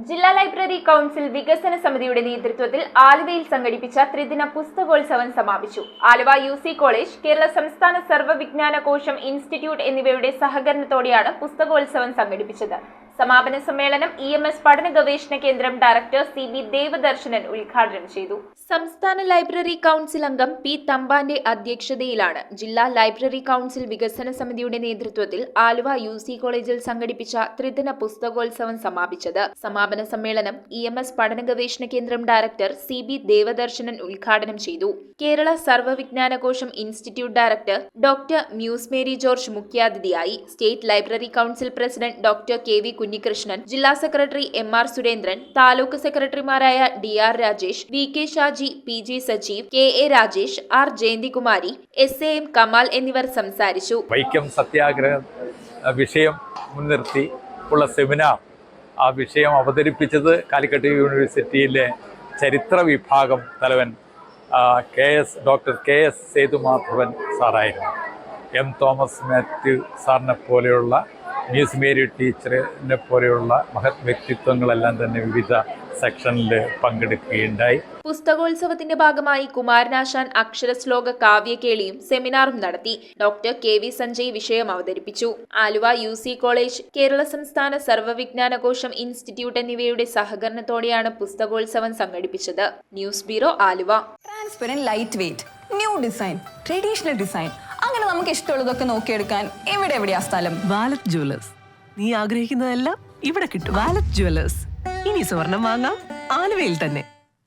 ജില്ലാ library council വികസന സമിതിയുടെ നേതൃത്വത്തിൽ ആലുവയിൽ സംഘടിപ്പിച്ച ത്രിദിന പുസ്തകോത്സവം സമാപിച്ചു. ആലുവ UC കോളേജ്, കേരള സംസ്ഥാന സർവ്വവിജ്ഞാന കോശം ഇൻസ്റ്റിറ്റ്യൂട്ട് എന്നിവയുടെ സഹകരണത്തോടെയാണ് പുസ്തകോത്സവം സംഘടിപ്പിച്ചത്. സമാപന സമ്മേളനം EMS പഠന ഗവേഷണ കേന്ദ്രം ഡയറക്ടർ CB ദേവദർശനൻ ഉദ്ഘാടനം ചെയ്തു. സംസ്ഥാന ലൈബ്രറി കൗൺസിൽ അംഗം P തമ്പാന്റെ അധ്യക്ഷതയിലാണ് ജില്ലാ ലൈബ്രറി കൗൺസിൽ വികസന സമിതിയുടെ നേതൃത്വത്തിൽ ആലുവ UC കോളേജിൽ സംഘടിപ്പിച്ച ത്രിദിന പുസ്തകോത്സവം സമാപിച്ചത്. സമാപന സമ്മേളനം EMS പഠന ഗവേഷണ കേന്ദ്രം ഡയറക്ടർ CB ദേവദർശനൻ ഉദ്ഘാടനം ചെയ്തു. Kerala Sarvavijnana kosham institute director doctor Muse Mary George മുഖ്യാതിഥിയായി. State library council president doctor KV Kunhikrishnan, ജില്ലാ സെക്രട്ടറി MR സുരേന്ദ്രൻ, താലൂക്ക് സെക്രട്ടറിമാരായ DR Rajesh, VK Shaji, PG Sajeev, KA Rajesh, R ജയന്തികുമാരി, SAM Kamal എന്നിവർ സംസാരിച്ചു. വൈക്കം സത്യാഗ്രഹ വിഷയം മുൻനിർത്തി ഉള്ള സെമിനാർ, ആ വിഷയം അവതരിപ്പിച്ചത് കാലിക്കറ്റ് യൂണിവേഴ്സിറ്റിയിലെ ചരിത്ര വിഭാഗം തലവൻ ഡോക്ടർ KS സേതുമാധവൻ സാറായിരുന്നു. M തോമസ് മാത്യു സാറിനെ പോലെയുള്ള മ്യൂസ് മേരി ടീച്ചറിനെ പോലെയുള്ള മഹത് വ്യക്തിത്വങ്ങളെല്ലാം തന്നെ വിവിധ സെക്ഷനിൽ പങ്കെടുക്കുകയുണ്ടായി. പുസ്തകോത്സവത്തിന്റെ ഭാഗമായി കുമാരനാശാൻ അക്ഷരശ്ലോക കാവ്യകേളിയും സെമിനാറും നടത്തി. ഡോക്ടർ KV സഞ്ജയ് വിഷയം അവതരിപ്പിച്ചു. ആലുവ UC കോളേജ്, കേരള സംസ്ഥാന സർവ്വവിജ്ഞാന കോശം ഇൻസ്റ്റിറ്റ്യൂട്ട് എന്നിവയുടെ സഹകരണത്തോടെയാണ് പുസ്തകോത്സവം സംഘടിപ്പിച്ചത്. News bureau, Aluva. Transparent, light weight, new design, traditional design, അങ്ങനെ നമുക്ക് ഇഷ്ടമുള്ളതൊക്കെ നോക്കിയെടുക്കാൻ എവിടെയാ സ്ഥലം? Wallet jewellers. നീ ആഗ്രഹിക്കുന്നതെല്ലാം ഇവിടെ കിട്ടും. Wallet jewellers. ഇനി സ്വർണം വാങ്ങാം ആലുവയിൽ തന്നെ.